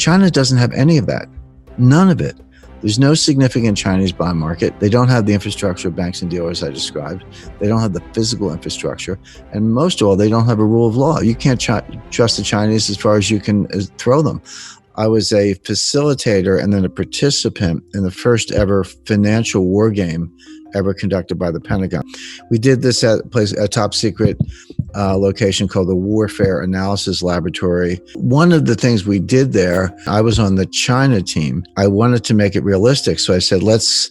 China doesn't have any of that. None of it. There's no significant Chinese bond market. They don't have the infrastructure of banks and dealers I described. They don't have the physical infrastructure. And most of all, they don't have a rule of law. You can't trust the Chinese as far as you can throw them. I was a facilitator and then a participant in the first ever financial wargame ever conducted by the Pentagon. We did this at a top secret location called the Warfare Analysis Laboratory. One of the things we did there, I was on the China team. I wanted to make it realistic. So I said, let's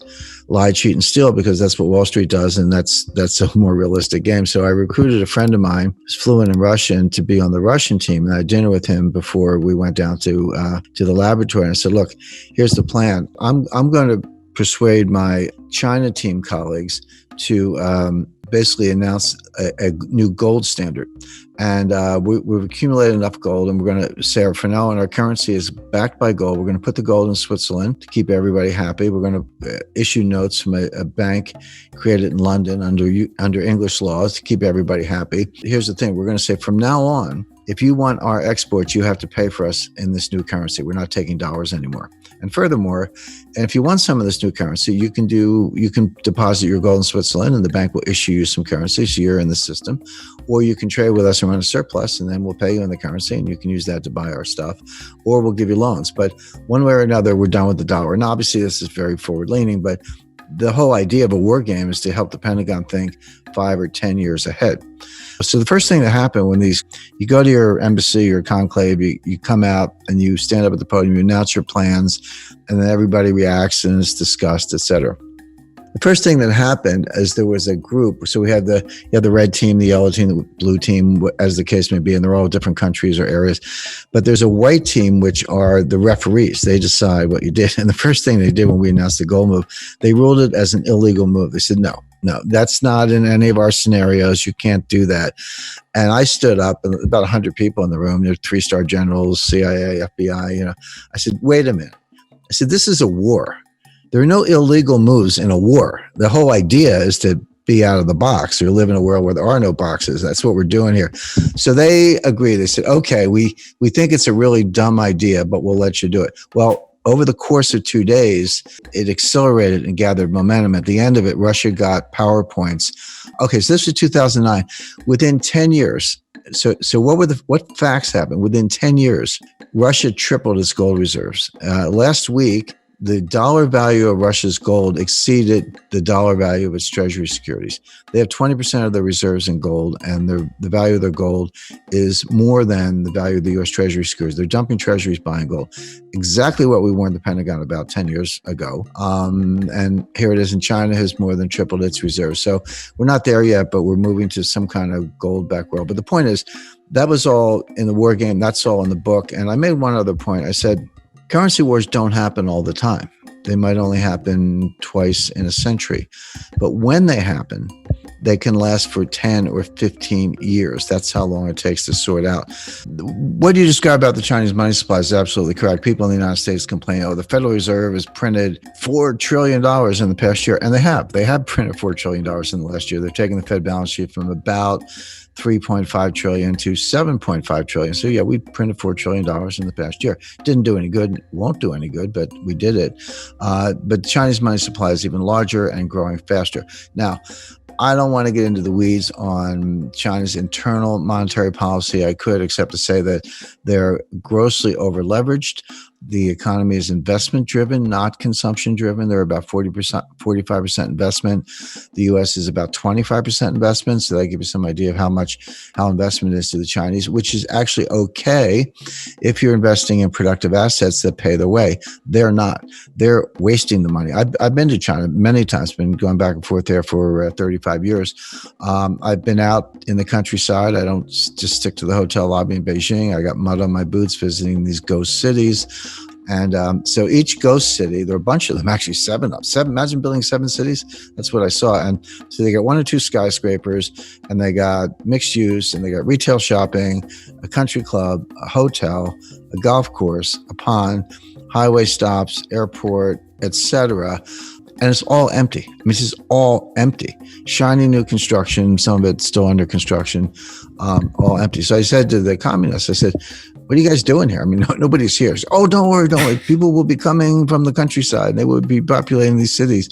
lie, cheat, and steal, because that's what Wall Street does, and that's a more realistic game. So I recruited a friend of mine who's fluent in Russian to be on the Russian team, and I had dinner with him before we went down to the laboratory. And I said, look, here's the plan. I'm going to persuade my China team colleagues to basically announce a new gold standard. And we've accumulated enough gold, and we're going to say for now on, our currency is backed by gold. We're going to put the gold in Switzerland to keep everybody happy. We're going to issue notes from a bank created in London under English laws to keep everybody happy. Here's the thing. We're going to say from now on, if you want our exports, you have to pay for us in this new currency. We're not taking dollars anymore. And furthermore, and if you want some of this new currency, you can deposit your gold in Switzerland and the bank will issue you some currency, so you're in the system. Or you can trade with us and run a surplus, and then we'll pay you in the currency and you can use that to buy our stuff, or we'll give you loans. But one way or another, we're done with the dollar. And obviously this is very forward leaning, but the whole idea of a war game is to help the Pentagon think 5 or 10 years ahead. So the first thing that happened when you go to your embassy or conclave, you come out and you stand up at the podium, you announce your plans, and then everybody reacts and it's discussed, et cetera. The first thing that happened is there was a group. So we had the red team, the yellow team, the blue team, as the case may be, and they're all different countries or areas. But there's a white team, which are the referees. They decide what you did. And the first thing they did when we announced the gold move, they ruled it as an illegal move. They said, no, that's not in any of our scenarios. You can't do that. And I stood up, and about 100 people in the room. There's 3-star generals, CIA, FBI. I said, wait a minute. I said, this is a war. There are no illegal moves in a war. The whole idea is to be out of the box or live in a world where there are no boxes. That's what we're doing here. So they agreed. They said, okay, we think it's a really dumb idea, but we'll let you do it. Well, over the course of 2 days, it accelerated and gathered momentum. At the end of it, Russia got PowerPoints. Okay, so this was 2009. Within 10 years, so what facts happened? Within 10 years, Russia tripled its gold reserves. Last week, the dollar value of Russia's gold exceeded the dollar value of its treasury securities. They have 20% of their reserves in gold, and the value of their gold is more than the value of the U.S. treasury securities. They're dumping treasuries, buying gold. Exactly what we warned the Pentagon about 10 years ago. And here it is, and China has more than tripled its reserves. So we're not there yet, but we're moving to some kind of gold-backed world. But the point is, that was all in the war game. That's all in the book. And I made one other point. I said, currency wars don't happen all the time. They might only happen twice in a century. But when they happen, they can last for 10 or 15 years. That's how long it takes to sort out. What you describe about the Chinese money supply is absolutely correct. People in the United States complain, the Federal Reserve has printed $4 trillion in the past year. And they have printed $4 trillion in the last year. They're taking the Fed balance sheet from about 3.5 trillion to 7.5 trillion. So yeah, we printed $4 trillion in the past year. Didn't do any good, won't do any good, but we did it. But Chinese money supply is even larger and growing faster. Now, I don't want to get into the weeds on China's internal monetary policy. I could, except to say that they're grossly over-leveraged. The economy is investment-driven, not consumption-driven. They're about 45% investment. The U.S. is about 25% investment. So that gives you some idea of how investment is to the Chinese, which is actually okay if you're investing in productive assets that pay the way. They're not. They're wasting the money. I've been to China many times, been going back and forth there for 35 years. I've been out in the countryside. I don't just stick to the hotel lobby in Beijing. I got mud on my boots visiting these ghost cities. And so each ghost city, there are a bunch of them, actually seven. Imagine building 7 cities. That's what I saw. And so they got 1 or 2 skyscrapers, and they got mixed use, and they got retail shopping, a country club, a hotel, a golf course, a pond, highway stops, airport, etc. And it's all empty. I mean, this is all empty. Shiny new construction, some of it still under construction, all empty. So I said to the communists, I said, what are you guys doing here? I mean, nobody's here. So, oh, don't worry. People will be coming from the countryside. And they will be populating these cities.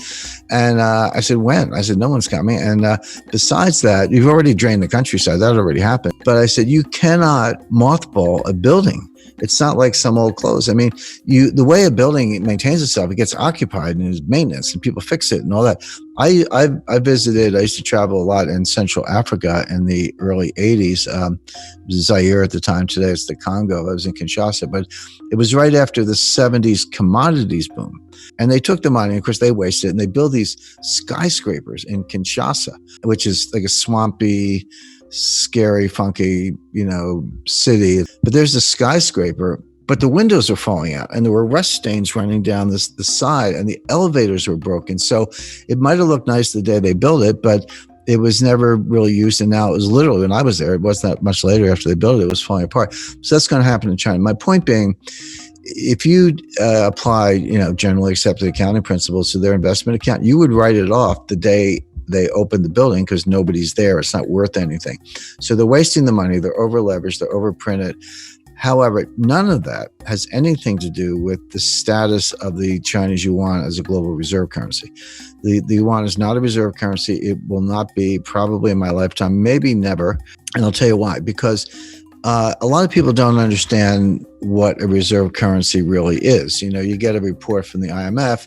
And I said, when? I said, no one's coming. And besides that, you've already drained the countryside. That already happened. But I said, you cannot mothball a building. It's not like some old clothes. I mean, the way a building maintains itself, it gets occupied and there's maintenance and people fix it and all that. I visited, I used to travel a lot in Central Africa in the early 80s. Zaire at the time, today it's the Congo. I was in Kinshasa, but it was right after the 70s commodities boom. And they took the money, of course they wasted it, and they built these skyscrapers in Kinshasa, which is like a swampy, scary, funky, city. But there's a skyscraper, but the windows are falling out and there were rust stains running down the side and the elevators were broken. So it might have looked nice the day they built it, but it was never really used. And now it was literally, when I was there, it wasn't that much later after they built it, it was falling apart. So that's going to happen in China. My point being, if you apply, generally accepted accounting principles to their investment account, you would write it off the day they open the building because nobody's there. It's not worth anything. So they're wasting the money. They're over leveraged. They're overprinted. However, none of that has anything to do with the status of the Chinese yuan as a global reserve currency. The yuan is not a reserve currency. It will not be, probably in my lifetime, maybe never. And I'll tell you why. Because a lot of people don't understand what a reserve currency really is. You get a report from the IMF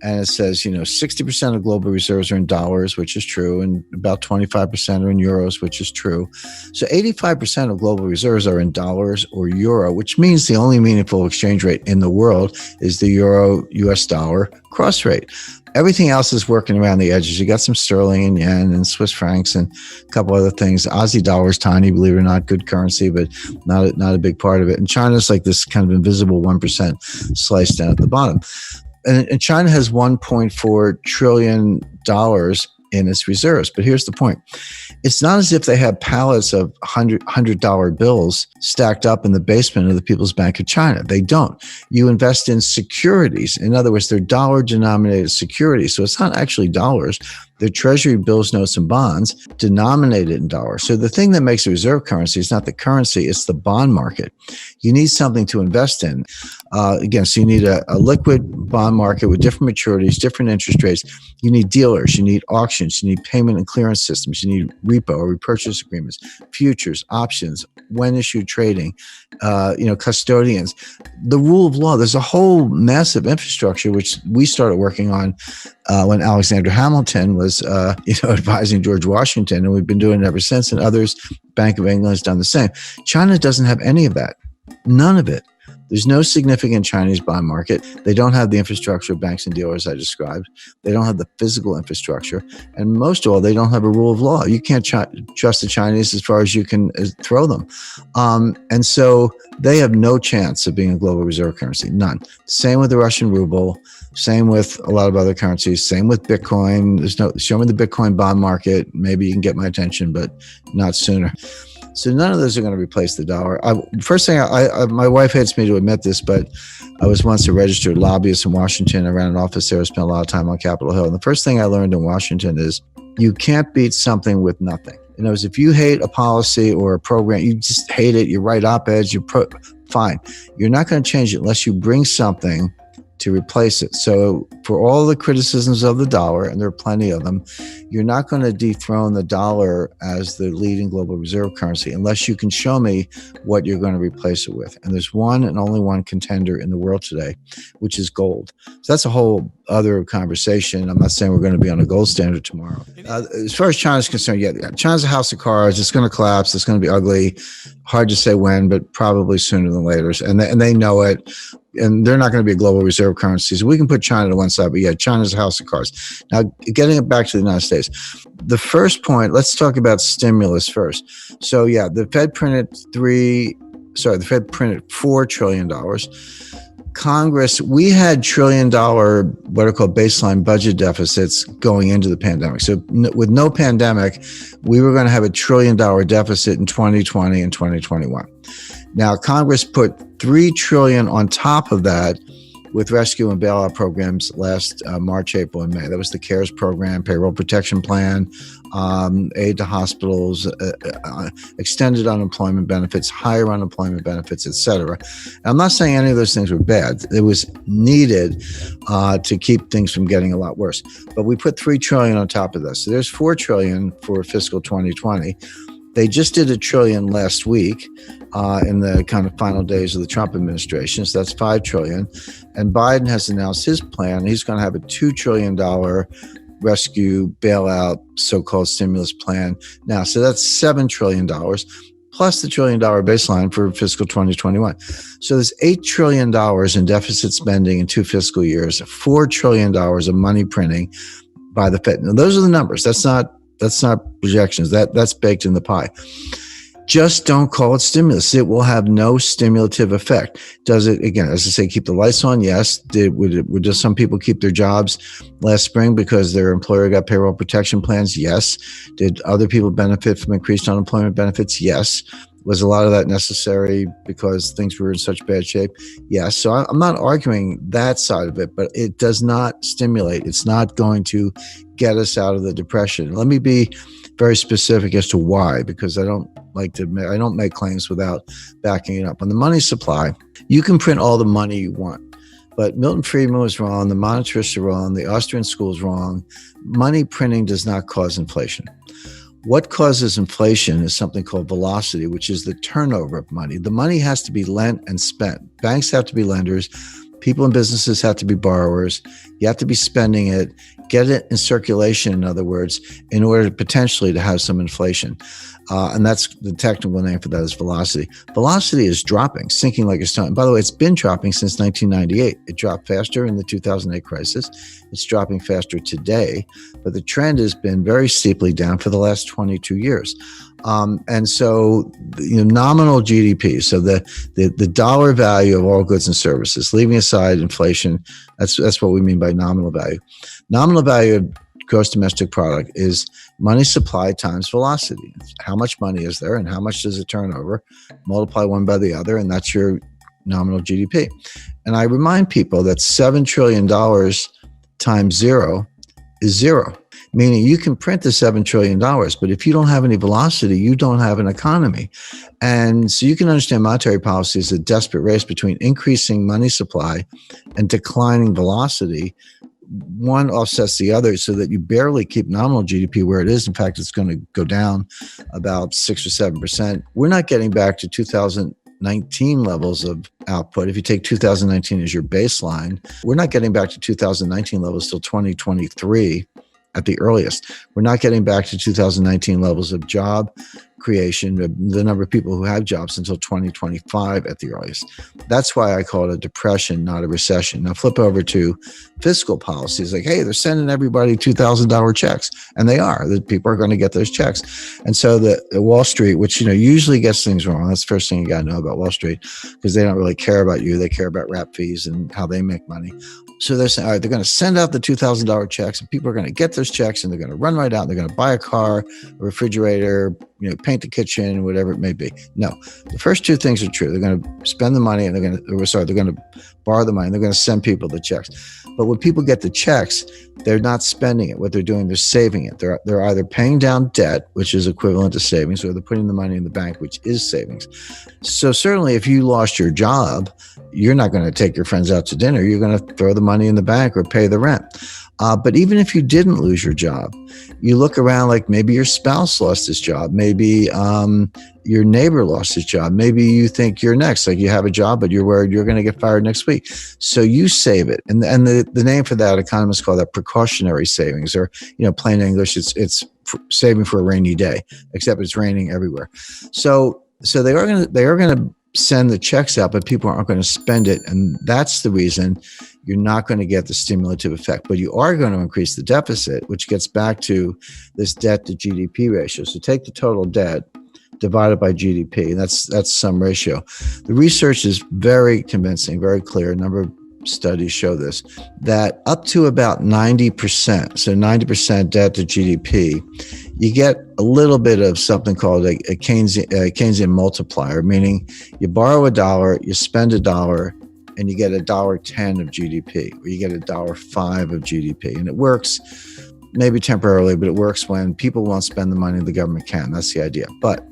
and it says, 60% of global reserves are in dollars, which is true, and about 25% are in euros, which is true. So 85% of global reserves are in dollars or euro, which means the only meaningful exchange rate in the world is the euro-US dollar cross rate. Everything else is working around the edges. You got some sterling and yen and Swiss francs and a couple other things. Aussie dollar is tiny, believe it or not, good currency, but not a big part of it. And China's like this kind of invisible 1% sliced down at the bottom. And China has $1.4 trillion in its reserves. But here's the point. It's not as if they have pallets of $100 bills stacked up in the basement of the People's Bank of China. They don't. You invest in securities. In other words, they're dollar-denominated securities. So it's not actually dollars. They're treasury bills, notes, and bonds denominated in dollars. So the thing that makes a reserve currency is not the currency, it's the bond market. You need something to invest in. Again, so you need a liquid bond market with different maturities, different interest rates. You need dealers, you need auctions, you need payment and clearance systems, you need repo or repurchase agreements, futures, options, when issued trading, custodians. The rule of law, there's a whole massive infrastructure, which we started working on when Alexander Hamilton was, advising George Washington, and we've been doing it ever since. And others, Bank of England has done the same. China doesn't have any of that, none of it. There's no significant Chinese bond market. They don't have the infrastructure of banks and dealers I described. They don't have the physical infrastructure. And most of all, they don't have a rule of law. You can't trust the Chinese as far as you can throw them. And so they have no chance of being a global reserve currency, none. Same with the Russian ruble, same with a lot of other currencies, same with Bitcoin. Show me the Bitcoin bond market. Maybe you can get my attention, but not sooner. So none of those are going to replace the dollar. First thing, my wife hates me to admit this, but I was once a registered lobbyist in Washington. I ran an office there. I spent a lot of time on Capitol Hill. And the first thing I learned in Washington is you can't beat something with nothing. In other words, if you hate a policy or a program, you just hate it, you write op-eds, fine. You're not going to change it unless you bring something to replace it. So for all the criticisms of the dollar, and there are plenty of them, you're not going to dethrone the dollar as the leading global reserve currency unless you can show me what you're going to replace it with. And there's one and only one contender in the world today, which is gold. So that's a whole other conversation. I'm not saying we're going to be on a gold standard tomorrow. As far as China's concerned, China's a house of cards. It's going to collapse. It's going to be ugly. Hard to say when, but probably sooner than later. And they know it. And they're not going to be a global reserve currency. So we can put China to one side, but China's a house of cards. Now, getting it back to the United States, the first point, let's talk about stimulus first. So the Fed printed $4 trillion. Congress, we had $1 trillion, what are called baseline budget deficits going into the pandemic. So with no pandemic, we were going to have $1 trillion deficit in 2020 and 2021. Now, Congress put $3 trillion on top of that with rescue and bailout programs last March, April, and May. That was the CARES program, payroll protection plan, aid to hospitals, extended unemployment benefits, higher unemployment benefits, etc. I'm not saying any of those things were bad. It was needed to keep things from getting a lot worse. But we put $3 trillion on top of this. So there's $4 trillion for fiscal 2020. They just did $1 trillion last week in the kind of final days of the Trump administration. So that's $5 trillion. And Biden has announced his plan. He's going to have a $2 trillion rescue bailout, so-called stimulus plan now. So that's $7 trillion plus the $1 trillion baseline for fiscal 2021. So there's $8 trillion in deficit spending in 2 fiscal years, $4 trillion of money printing by the Fed. Now, those are the numbers. That's not projections. That's baked in the pie. Just don't call it stimulus. It will have no stimulative effect. Does it, again, as I say, keep the lights on? Yes. Would just some people keep their jobs last spring because their employer got payroll protection plans? Yes. Did other people benefit from increased unemployment benefits? Yes. Was a lot of that necessary because things were in such bad shape? Yes. So I'm not arguing that side of it, but it does not stimulate. It's not going to get us out of the depression. Let me be very specific as to why, because I don't make claims without backing it up. On the money supply, you can print all the money you want, but Milton Friedman was wrong. The monetarists are wrong. The Austrian school is wrong. Money printing does not cause inflation. What causes inflation is something called velocity, which is the turnover of money. The money has to be lent and spent. Banks have to be lenders. People and businesses have to be borrowers. You have to be spending it, get it in circulation, in other words, in order to potentially to have some inflation. And that's the technical name for that is velocity. Velocity is dropping, sinking like a stone. And by the way, it's been dropping since 1998. It dropped faster in the 2008 crisis. It's dropping faster today, but the trend has been very steeply down for the last 22 years. And so, nominal GDP, so the dollar value of all goods and services, leaving aside inflation, that's what we mean by nominal value. Nominal value of gross domestic product is money supply times velocity. How much money is there and how much does it turn over? Multiply one by the other, and that's your nominal GDP. And I remind people that $7 trillion times zero is zero, meaning you can print the $7 trillion, but if you don't have any velocity, you don't have an economy. And so you can understand monetary policy is a desperate race between increasing money supply and declining velocity. One offsets the other so that you barely keep nominal GDP where it is. In fact, it's going to go down about 6 or 7%. We're not getting back to 2019 levels of output. If you take 2019 as your baseline, we're not getting back to 2019 levels till 2023 at the earliest. We're not getting back to 2019 levels of job creation, the number of people who have jobs, until 2025 at the earliest. That's why I call it a depression, not a recession. Now flip over to fiscal policies. Like, hey, they're sending everybody $2,000 checks, and they are. The people are going to get those checks. And so the Wall Street, which usually gets things wrong. That's the first thing you got to know about Wall Street, because they don't really care about you. They care about rap fees and how they make money. So they're saying, all right, they're going to send out the $2,000 checks, and people are going to get those checks, and they're going to run right out. And they're going to buy a car, a refrigerator, paint the kitchen, whatever it may be. No, the first two things are true. They're going to spend the money, and they're going to borrow the money, and they're going to send people the checks. But when people get the checks, they're not spending it. What they're doing, they're saving it. They're either paying down debt, which is equivalent to savings, or they're putting the money in the bank, which is savings. So certainly if you lost your job, you're not going to take your friends out to dinner. You're going to throw the money in the bank or pay the rent. But even if you didn't lose your job, you look around, like maybe your spouse lost his job. Maybe your neighbor lost his job. Maybe you think you're next, like you have a job, but you're worried you're going to get fired next week. So you save it. And the name for that, economists call that precautionary savings, or, plain English, it's saving for a rainy day, except it's raining everywhere. So they are going to send the checks out, but people aren't going to spend it. And that's the reason you're not going to get the stimulative effect, but you are going to increase the deficit, which gets back to this debt to GDP ratio. So take the total debt divided by GDP. That's some ratio. The research is very convincing, very clear. A number of studies show this, that up to about 90%, so 90% debt to GDP, you get a little bit of something called a Keynesian multiplier, meaning you borrow $1, you spend $1, and you get $1.10 of GDP, or you get $1.05 of GDP. And it works maybe temporarily, but it works when people won't spend the money the government can. That's the idea. But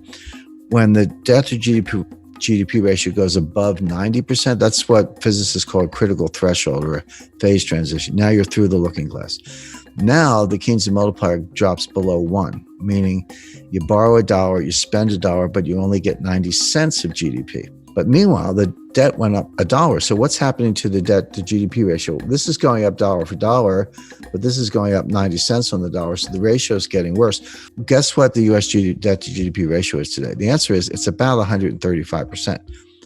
when the debt to GDP ratio goes above 90%, that's what physicists call a critical threshold or a phase transition. Now you're through the looking glass. Now the Keynesian multiplier drops below 1, meaning you borrow $1, you spend $1, but you only get 90 cents of GDP. But meanwhile, the debt went up $1. So what's happening to the debt to GDP ratio? This is going up dollar for dollar, but this is going up 90 cents on the dollar. So the ratio is getting worse. Guess what the US debt to GDP ratio is today? The answer is it's about 135%.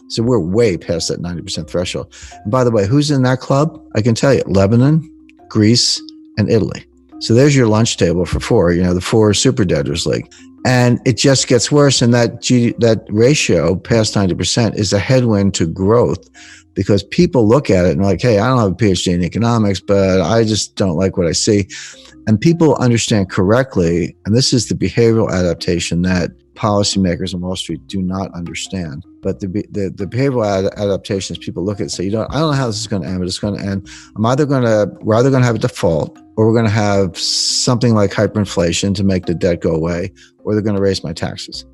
So we're way past that 90% threshold. And by the way, who's in that club? I can tell you, Lebanon, Greece, and Italy. So there's your lunch table for four, the four super debtors league. And it just gets worse. And that ratio past 90% is a headwind to growth, because people look at it and are like, hey, I don't have a PhD in economics, but I just don't like what I see. And people understand correctly, and this is the behavioral adaptation that policymakers on Wall Street do not understand. But the behavioral adaptations, people look at it and say, I don't know how this is going to end, but it's going to end. We're either going to have a default, or we're going to have something like hyperinflation to make the debt go away, or they're going to raise my taxes.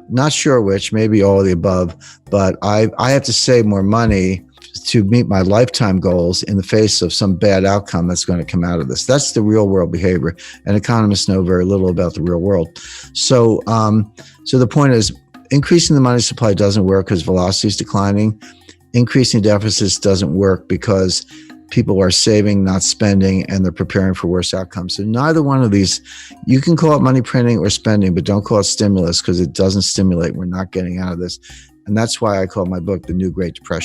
Not sure which, maybe all of the above, but I have to save more money to meet my lifetime goals in the face of some bad outcome that's going to come out of this. That's the real world behavior, and economists know very little about the real world. So the point is, increasing the money supply doesn't work because velocity is declining. Increasing deficits doesn't work because people are saving, not spending, and they're preparing for worse outcomes. So neither one of these, you can call it money printing or spending, but don't call it stimulus, because it doesn't stimulate. We're not getting out of this. And that's why I call my book The New Great Depression.